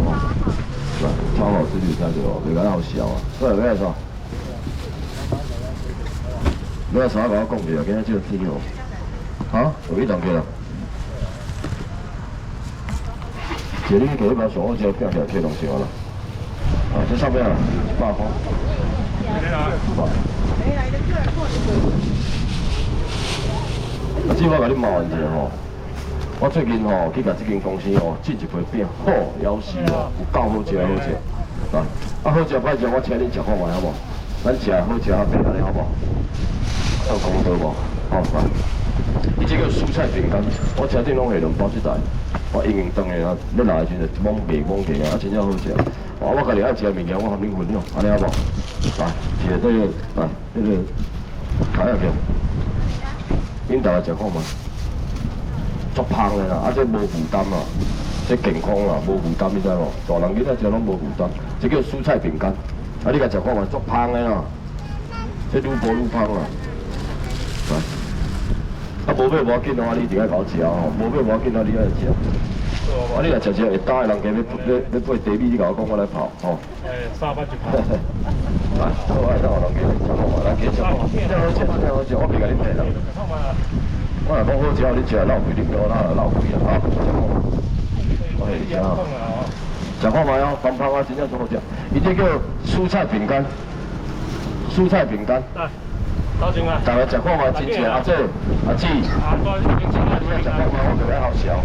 哇，超好吃就下去哦，袂讲好笑啊。过来要来啥？你要啥甲我讲一下，今仔这个天哦。哈？有一档去啦。这里给一把上好食，拼起来客拢少啦。啊，这上面啊，100块。啊，只我甲你麻烦一下吼。我最近吼去甲这间公司吼进一批饼，好，夭寿哦，有够好食好食。啊，好食歹食，我请恁食看卖好无？咱食好食较平安尼好无？有公道无？好，来。伊这个蔬菜饼干，我车顶拢下2包1袋，我硬硬当的啊，你来的时阵懵白懵起啊，真正好食。哇，我家己爱食物件，我含恁分享，安尼好无？来，摕这个来，那个开下去，恁大家食看卖。足香的啦，啊这无负担啊，这健康啦，无负担，你知无？大人囡仔食拢无负担，这叫蔬菜饼干，啊你甲食看卖，足香的啦，这愈薄愈香啦。来，啊无买无要紧哦，你一定爱甲我食哦，无买无要紧哦，你爱食。啊你若食会打的人家要配茶米，你甲我讲，我来泡，吼。300一盘。来，我爱当人家食看卖，咱去食看卖，真好食，真好食，我袂甲你骗啦。我若讲好食，你食老贵，你叫我老贵啊！好，我给你吃啊，食看卖哦，香香啊，真正足好食。伊这叫蔬菜饼干，蔬菜饼干。来，多少啊？大家食看卖，真正阿姐、阿姊，你要食看卖，我袂好笑。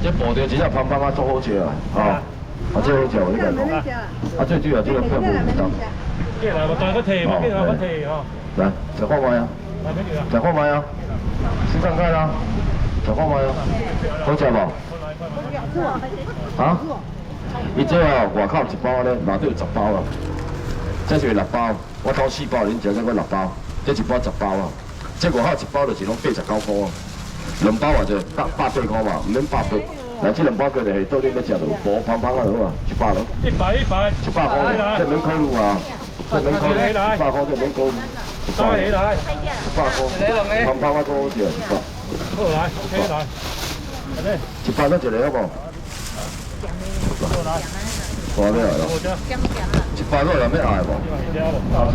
这布着真正香香啊，足好食啊！吼，啊这好食，我你讲讲。啊最主要这个片无负担。过来，我再个提，我今日我提吼。来，食看卖啊！食看卖啊！试看看啦，食看卖啊！好食无？啊？伊这哦，外口1包咧，内底有10包啊。这是6包，我偷4包，恁食这个6包，这1包10包啊。这外口1包就是拢89块啊，2包或者180块嘛，唔免180。来，这2包过来，到底要食就薄香香啊，好啊，100咯。100块，这免考虑啊，这免考虑，100块这免考虑。100块，香香啊，多好食，100。好来，OK 来。100咱一个好无？来，我要来咯。100个人要爱无？头前。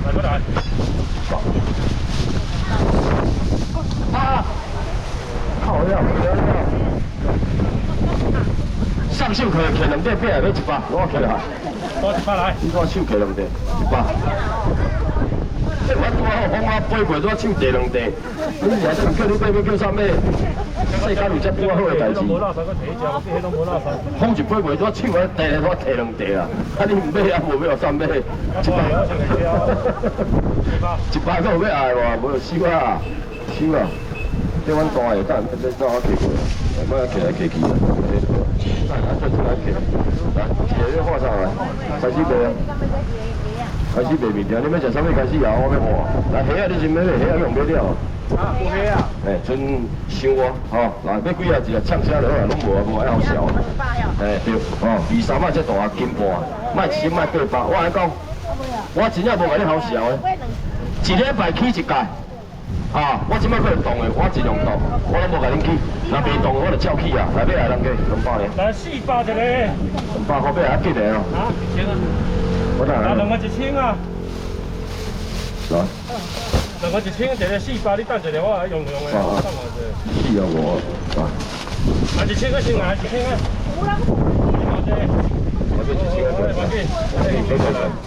来过来。啊！好呀，上手摕2块饼，要100，我摕来。多100来。你看手摕2块，100。我拄好风啊飞过，我手第2块。你现在叫你买要叫啥物？世间有遮拄好的代志。风一飞过，我手我第2我摕2块啊！啊你唔买啊，无要啥买？100个有要爱无？无就收啊，收啊！这阮大个等这怎我摕过？莫摕来摕去啊！再出来摕，来，摕你画上来，开始卖啊！开始卖面条，你要食啥物开始啊？我要换。来，虾啊，你是要买虾用买了？啊，有虾啊。剩香瓜，吼，来，要几啊只呛虾就好啦，拢无爱好笑。对，23啊，这大金盘，卖7卖800，我来讲，我真正无甲你好笑的，一礼拜起1届。啊！我即摆过来动的，我尽量动，我拢无甲恁去。若袂动，我就照去啊！来要来人家200呢。来400一个。200块要来几个哦？啊，1000啊。我哪来？2个1000啊。来。2个1000，一个400，你等一下我来用的。是啊，我啊。啊，1000个先来，1000个。有啦。我这1000个。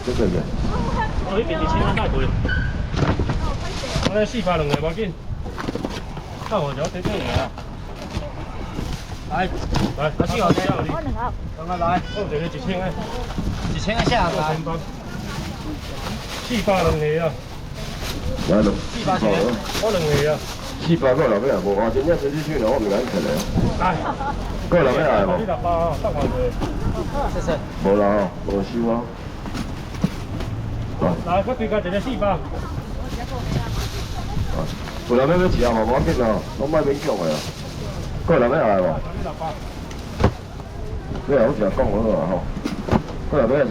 这个。我这边1000个太贵。我400两个无紧，等我就这2个啊。来，阿4号车，我2号。等下来，我这个1000个，1000个下来。400两个啊。来咯。400个，我2个啊。400个留俾人无，我真正3千我唔敢吃嘞。来，个留俾人无？谢谢。无啦，无收啊。来，我对家一个400。有人要吃啊，无要紧哦，拢莫勉强的啊。个人要来无？你好食讲好啊吼。个人要啥？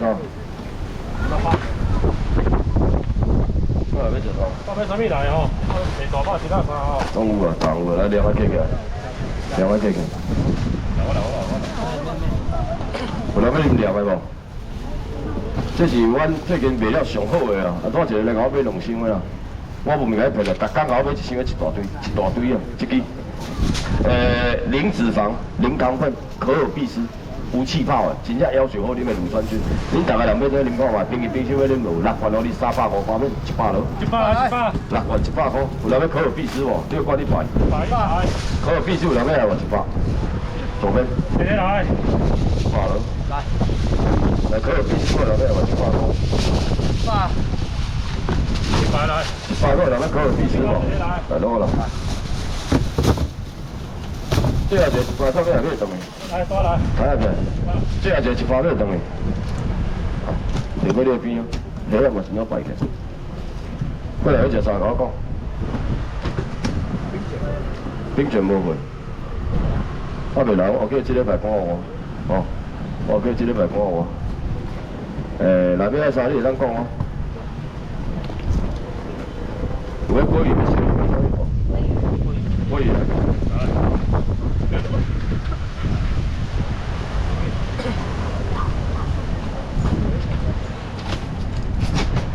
个人要食啥？我买啥物来吼？卖大包1袋3吼。拢有啊，有啊，来2块起起来，2块起起。来我。要啉料的无？这是阮最近卖了上好的啊！啊，多一个来甲我买2箱的啦。我无明甲伊骗啦，逐工甲我买1箱的一大堆啊！这支零脂肪、零糖分、可尔必斯。 无气泡的，真正要求好啉的乳酸菌。恁大家人要做啉看嘛，冰去冰箱要啉无？6罐哦，你350块，面100咯。100啊6罐100块，有人要可尔必斯无？这个看你排。100。可尔必斯有人要来无？100。左边。你来。100咯。来可尔必斯有人要来无？100块。100来。100块有人要可尔必斯无？来攞啦。这下就100块要买动的。 来，多来。睇下佢，即係就100都係等嘅。嚟嗰啲邊啊？你又咪成咗弊嘅？不如一隻曬我講，冰泉冇去。我未嚟，我叫佢呢排講我，哦，我叫佢呢排講我。嗱邊一曬你哋等講我。我過完咪先，過完。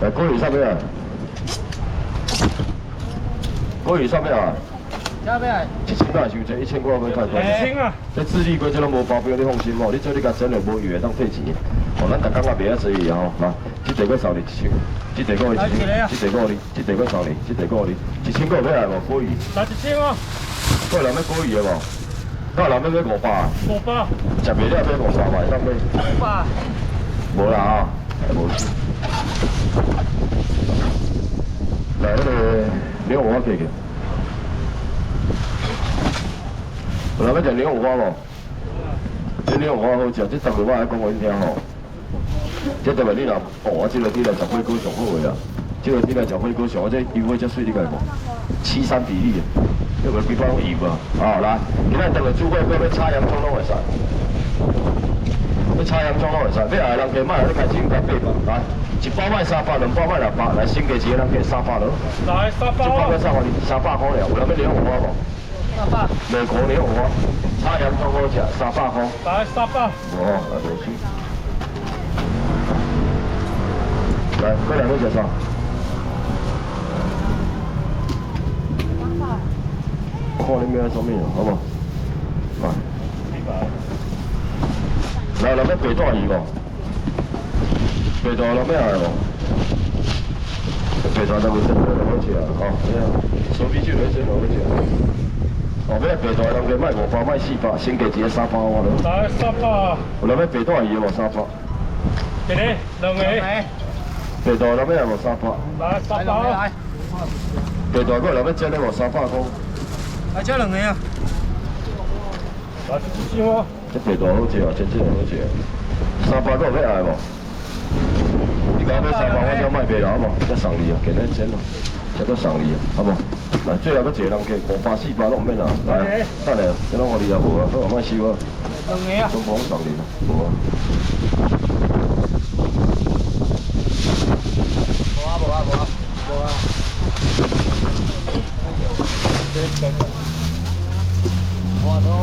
来，高鱼上面啊！高鱼上面啊！加咩啊？1000块收这1000块要看看。1000啊！这智利龟这拢无包标，你放心哦。你做你甲整了无鱼的，当退钱。哦，咱逐工也袂晓做伊吼，来，这地个收你1000，这地个你1000，这地个你，这地个收你，这地个你，1000块要来无？高鱼。来1000啊！够人要高鱼的无？够人要买500啊？500。食袂了买500嘛，当买。500。无啦啊，无事。 来，那个牛五花可以给。有人要食牛五花无？这牛五花好食，这10个我来讲给你听吼。这特别你若哦，这个你来食火锅上好个啦。这个你来食火锅上，我这油花遮水你敢无？7:3比例的，有无几包油啊？哦，来，今仔等下煮火锅要炒洋葱拢会使，要炒洋葱拢会使。要来人加买，你开钱加800来。 1包卖300，2包卖600，来先给一个人给300了。来3包。1包要300，你300块了，有人要牛五花无？300。美国牛五花，炒洋葱好食，300块。来300。哦，来无事。来，过来要食啥？我看你要什么呀，好不？来，人要白带鱼无？ 白带落咩来无？白带都会蒸落好食啊！哦，烧啤酒来蒸落好食。哦，要白带人家卖500，卖400，先加一个300我咯。来300。有人要白带鱼无300？给你2个。白带人要无300？来3包。来。白带个人要蒸的无300块？来这2个啊！来1000哦。这白带好食啊，真正好食。300个要来无？ 你讲要300，我只卖袂啦，好无？再送你啊，给咱钱咯，再搁送你啊，好无？来，最后搁一个人加500、400拢唔免啦，来，等下，这拢我哋也无啊，好莫收啊。2个啊！中方送你啦，无啊。无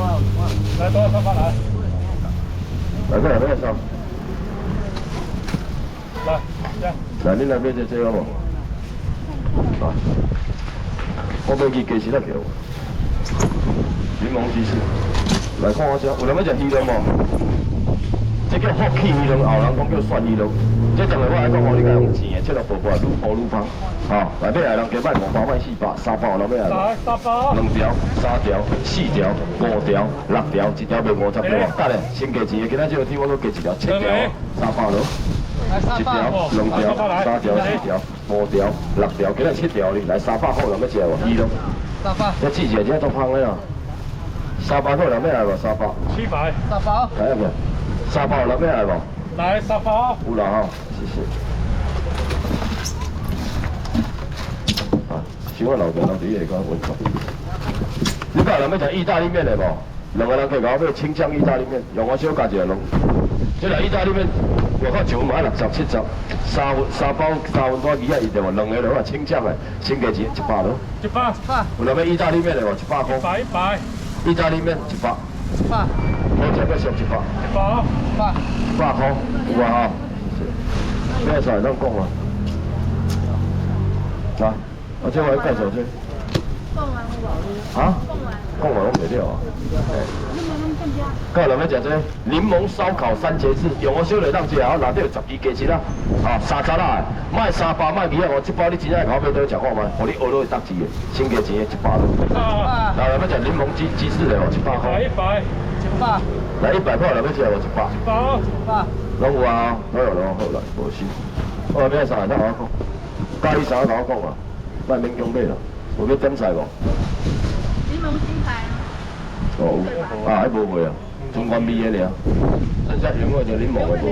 啊！来多300来。来，再来要收。 来，来，你来买这好无？来，我买去鸡翅来给我，柠檬鸡翅。来看我这，有人要食鱼龙无？这叫福气鱼龙，后人讲叫蒜鱼龙。这当然我来讲，我你家用钱的，这个薄薄愈薄愈芳。哦，来买来人加卖500，卖400，300，人要来。来3包。2条、3条、4条、5条、6条，一条卖50块。等下，先加钱的，今仔这个天我搁加一条7条，300咯。 1条、2条、3条、4条、5条、6条，今日7条哩，来300块人要食无？鱼咯。300。这季节这都香的啦。300块人要来无？300。700。3包。来不？300人要来无？来3包。有啦哈，谢谢。啊，小我留着留伫下讲稳重。你讲人要食意大利面的无？2个人可以搞买清酱意大利面，用我小加一个龙。这个意大利面。 我看1碗60、70，三包3分多鱼啊，伊对无？2个人啊，清酱的，先加钱100咯。100。有人要意大利面的无？100块。100。意大利面100。100。好食这个上100， 100。爸， 100块，有啊哈。咩菜咱讲啊？啊，我这我介绍这。讲完有无？啊？讲完。讲完我袂了啊。到人要食这柠檬烧烤3节制，用我小来当食啊，内底有12加1啊，啊3十啦，卖300卖200哦，这包你真正口味都食看卖，互你学落去搭钱的，先加钱的100咯。啊，然后人要食柠檬鸡翅的哦，100块。 100。 100，来100块，人要食无100。 100。 100，拢有啊，拢有好来，无事。我后面啥咱我讲，介意啥甲我讲啊，莫免强买啦，有要点菜无？柠檬鸡排啊。哦，啊，迄无卖啊，中原味的尔。咱只用我就柠檬的无，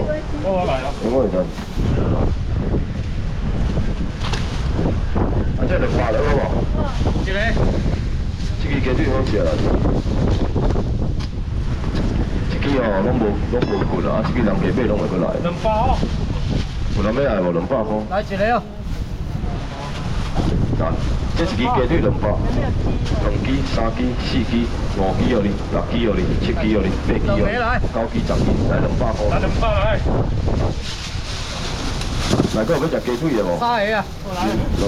我来啊。用我就。啊，这200了好无？一个。这个鸡腿好食啦。这个哦，拢无混啊，这个人家买拢会过来。 200。有人要爱无200块？来一个哦。啊，这一支鸡腿200，2支、3支、4支、5支予你，6支予你，7支予你，8支予你，9支、10支，来200块。来200来。来，搁有要食鸡腿的无？ 3个啊。 2、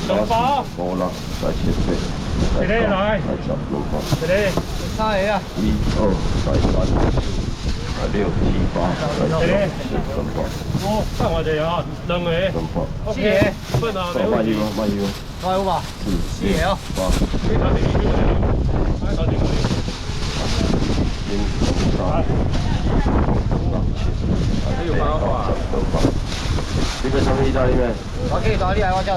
3、4、5、6，来7、8，一个来。来10、200。一个。 3个啊。 1、2、3、4、6、7、8，来10、200。我看我这啊，2个。 200。 4个。分啊，哦，卖油，卖油。来有吧？4个哦。 8。你头前面来，头前面。 1、2、3、4、5、6、7、8、9、10、200。你要什么意大利面？我可以找你来，我叫。